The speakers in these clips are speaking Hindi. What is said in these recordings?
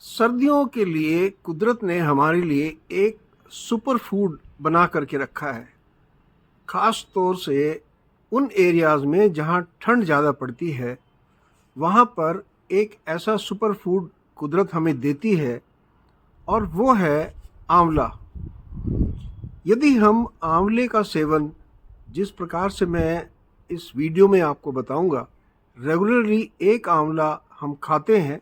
सर्दियों के लिए कुदरत ने हमारे लिए एक सुपर फूड बना करके रखा है। ख़ास तौर से उन एरियाज़ में जहाँ ठंड ज़्यादा पड़ती है, वहाँ पर एक ऐसा सुपर फूड कुदरत हमें देती है और वो है आंवला। यदि हम आंवले का सेवन जिस प्रकार से मैं इस वीडियो में आपको बताऊंगा, रेगुलरली एक आंवला हम खाते हैं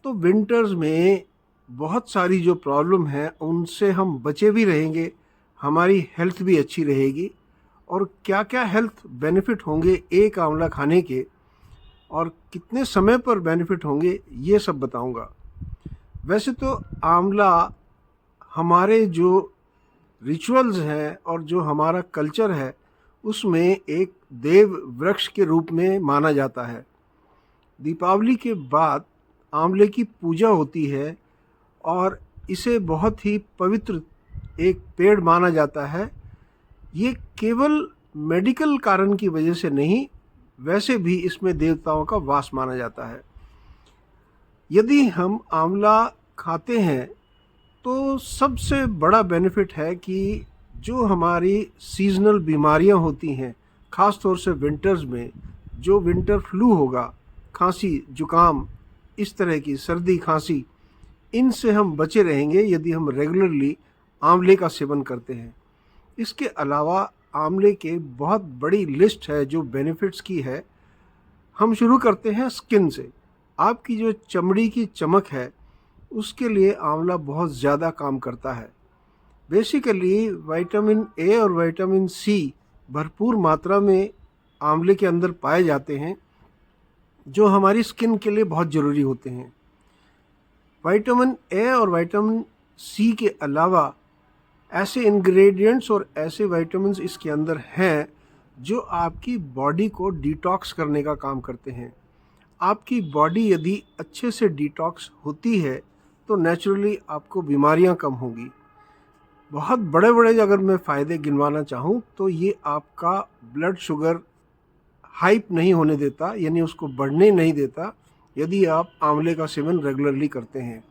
तो विंटर्स में बहुत सारी जो प्रॉब्लम है उनसे हम बचे भी रहेंगे, हमारी हेल्थ भी अच्छी रहेगी। और क्या क्या हेल्थ बेनिफिट होंगे एक आंवला खाने के और कितने समय पर बेनिफिट होंगे, ये सब बताऊंगा। वैसे तो आंवला हमारे जो रिचुअल्स हैं और जो हमारा कल्चर है उसमें एक देव वृक्ष के रूप में माना जाता है। दीपावली के बाद आंवले की पूजा होती है और इसे बहुत ही पवित्र एक पेड़ माना जाता है। ये केवल मेडिकल कारण की वजह से नहीं, वैसे भी इसमें देवताओं का वास माना जाता है। यदि हम आंवला खाते हैं तो सबसे बड़ा बेनिफिट है कि जो हमारी सीजनल बीमारियां होती हैं, ख़ास तौर से विंटर्स में जो विंटर फ्लू होगा, खांसी जुकाम, इस तरह की सर्दी खांसी, इनसे हम बचे रहेंगे यदि हम रेगुलरली आंवले का सेवन करते हैं। इसके अलावा आंवले के बहुत बड़ी लिस्ट है जो बेनिफिट्स की है। हम शुरू करते हैं स्किन से। आपकी जो चमड़ी की चमक है उसके लिए आंवला बहुत ज़्यादा काम करता है। बेसिकली विटामिन ए और विटामिन सी भरपूर मात्रा में आंवले के अंदर पाए जाते हैं जो हमारी स्किन के लिए बहुत ज़रूरी होते हैं। विटामिन ए और विटामिन सी के अलावा ऐसे इंग्रेडिएंट्स और ऐसे विटामिन्स इसके अंदर हैं जो आपकी बॉडी को डिटॉक्स करने का काम करते हैं। आपकी बॉडी यदि अच्छे से डिटॉक्स होती है तो नेचुरली आपको बीमारियां कम होंगी। बहुत बड़े बड़े अगर मैं फ़ायदे गिनवाना चाहूँ तो ये आपका ब्लड शुगर हाइप नहीं होने देता, यानी उसको बढ़ने नहीं देता यदि आप आंवले का सेवन रेगुलरली करते हैं।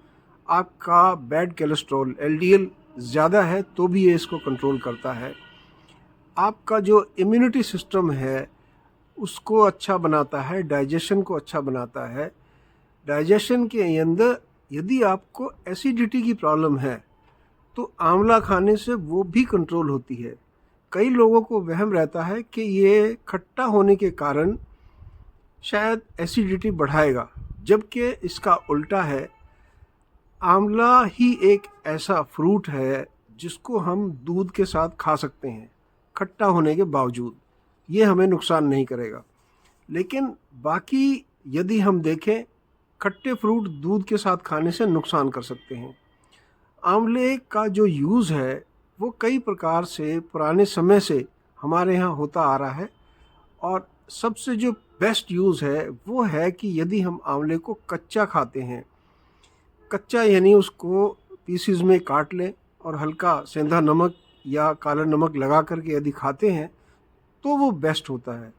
आपका बैड कोलेस्ट्रॉल एलडीएल ज़्यादा है तो भी ये इसको कंट्रोल करता है। आपका जो इम्यूनिटी सिस्टम है उसको अच्छा बनाता है, डाइजेशन को अच्छा बनाता है। डाइजेशन के अंदर यदि आपको एसिडिटी की प्रॉब्लम है तो आंवला खाने से वो भी कंट्रोल होती है। कई लोगों को वहम रहता है कि ये खट्टा होने के कारण शायद एसिडिटी बढ़ाएगा, जबकि इसका उल्टा है। आंवला ही एक ऐसा फ्रूट है जिसको हम दूध के साथ खा सकते हैं, खट्टा होने के बावजूद ये हमें नुकसान नहीं करेगा। लेकिन बाकी यदि हम देखें, खट्टे फ्रूट दूध के साथ खाने से नुकसान कर सकते हैं। आंवले का जो यूज़ है वो कई प्रकार से पुराने समय से हमारे यहाँ होता आ रहा है और सबसे जो बेस्ट यूज़ है वो है कि यदि हम आंवले को कच्चा खाते हैं, कच्चा यानी उसको पीसीज में काट लें और हल्का सेंधा नमक या काला नमक लगा करके यदि खाते हैं तो वो बेस्ट होता है।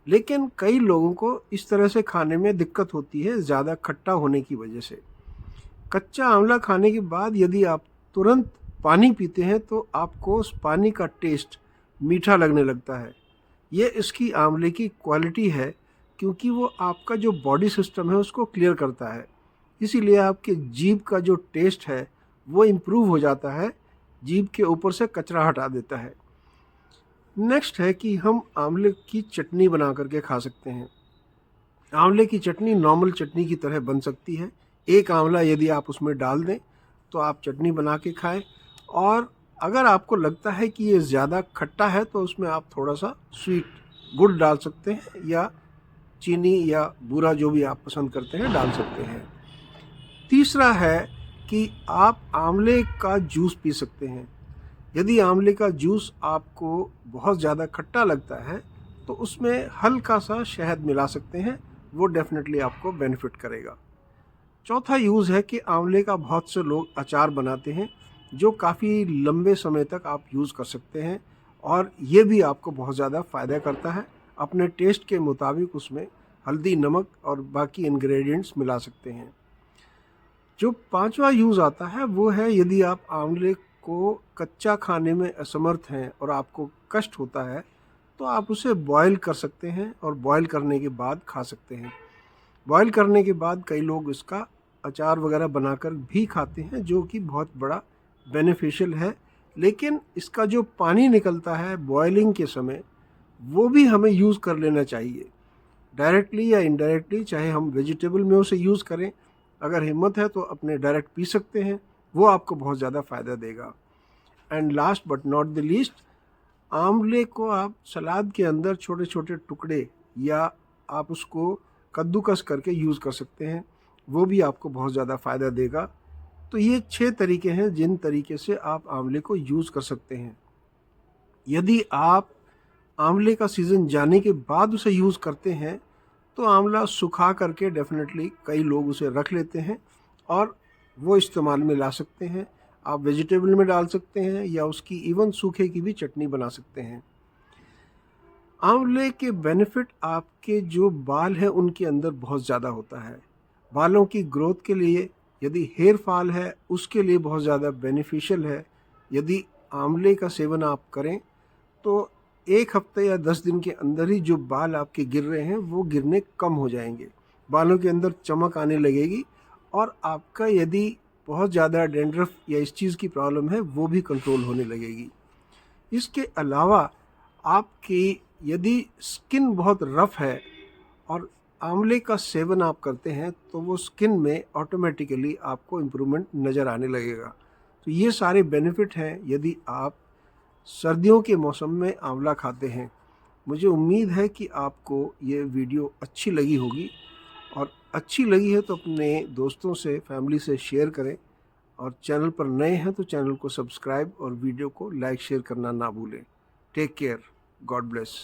लेकिन कई लोगों को इस तरह से खाने में दिक्कत होती है ज़्यादा खट्टा होने की वजह से। कच्चा आंवला खाने के बाद यदि आप तुरंत पानी पीते हैं तो आपको उस पानी का टेस्ट मीठा लगने लगता है। ये इसकी आंवले की क्वालिटी है, क्योंकि वो आपका जो बॉडी सिस्टम है उसको क्लियर करता है। इसीलिए आपके जीभ का जो टेस्ट है वो इम्प्रूव हो जाता है, जीभ के ऊपर से कचरा हटा देता है। नेक्स्ट है कि हम आंवले की चटनी बना करके खा सकते हैं। आंवले की चटनी नॉर्मल चटनी की तरह बन सकती है। एक आंवला यदि आप उसमें डाल दें तो आप चटनी बना के खाएं, और अगर आपको लगता है कि ये ज़्यादा खट्टा है तो उसमें आप थोड़ा सा स्वीट गुड़ डाल सकते हैं या चीनी या बूरा जो भी आप पसंद करते हैं डाल सकते हैं। तीसरा है कि आप आंवले का जूस पी सकते हैं। यदि आंवले का जूस आपको बहुत ज़्यादा खट्टा लगता है तो उसमें हल्का सा शहद मिला सकते हैं, वो डेफिनेटली आपको बेनिफिट करेगा। चौथा यूज़ है कि आंवले का बहुत से लोग अचार बनाते हैं जो काफ़ी लंबे समय तक आप यूज़ कर सकते हैं और ये भी आपको बहुत ज़्यादा फ़ायदा करता है। अपने टेस्ट के मुताबिक उसमें हल्दी, नमक और बाकी इंग्रेडिएंट्स मिला सकते हैं। जो पांचवा यूज़ आता है वो है, यदि आप आंवले को कच्चा खाने में असमर्थ हैं और आपको कष्ट होता है तो आप उसे बॉयल कर सकते हैं और बॉयल करने के बाद खा सकते हैं। बॉयल करने के बाद कई लोग इसका अचार वगैरह बनाकर भी खाते हैं, जो कि बहुत बड़ा बेनिफिशियल है। लेकिन इसका जो पानी निकलता है बॉयलिंग के समय, वो भी हमें यूज़ कर लेना चाहिए, डायरेक्टली या इनडायरेक्टली। चाहे हम वेजिटेबल में उसे यूज़ करें, अगर हिम्मत है तो अपने डायरेक्ट पी सकते हैं, वो आपको बहुत ज़्यादा फ़ायदा देगा। And last but not the least, आंवले को आप सलाद के अंदर छोटे छोटे टुकड़े या आप उसको कद्दूकस करके यूज़ कर सकते हैं, वो भी आपको बहुत ज़्यादा फ़ायदा देगा। तो ये 6 तरीके हैं जिन तरीके से आप आंवले को यूज़ कर सकते हैं। यदि आप आंवले का सीज़न जाने के बाद उसे यूज़ करते हैं तो आंवला सुखा करके डेफिनेटली कई लोग उसे रख लेते हैं और वो इस्तेमाल में ला सकते हैं। आप वेजिटेबल में डाल सकते हैं या उसकी इवन सूखे की भी चटनी बना सकते हैं। आंवले के बेनिफिट आपके जो बाल हैं उनके अंदर बहुत ज़्यादा होता है। बालों की ग्रोथ के लिए, यदि हेयर फॉल है उसके लिए बहुत ज़्यादा बेनिफिशियल है। यदि आंवले का सेवन आप करें तो 1 हफ्ते या 10 दिन के अंदर ही जो बाल आपके गिर रहे हैं वो गिरने कम हो जाएंगे, बालों के अंदर चमक आने लगेगी और आपका यदि बहुत ज़्यादा डैंड्रफ या इस चीज़ की प्रॉब्लम है वो भी कंट्रोल होने लगेगी। इसके अलावा आपकी यदि स्किन बहुत रफ़ है और आंवले का सेवन आप करते हैं तो वो स्किन में ऑटोमेटिकली आपको इम्प्रूवमेंट नज़र आने लगेगा। तो ये सारे बेनिफिट हैं यदि आप सर्दियों के मौसम में आंवला खाते हैं। मुझे उम्मीद है कि आपको ये वीडियो अच्छी लगी होगी, और अच्छी लगी है तो अपने दोस्तों से, फैमिली से शेयर करें, और चैनल पर नए हैं तो चैनल को सब्सक्राइब और वीडियो को लाइक शेयर करना ना भूलें। Take care, God bless.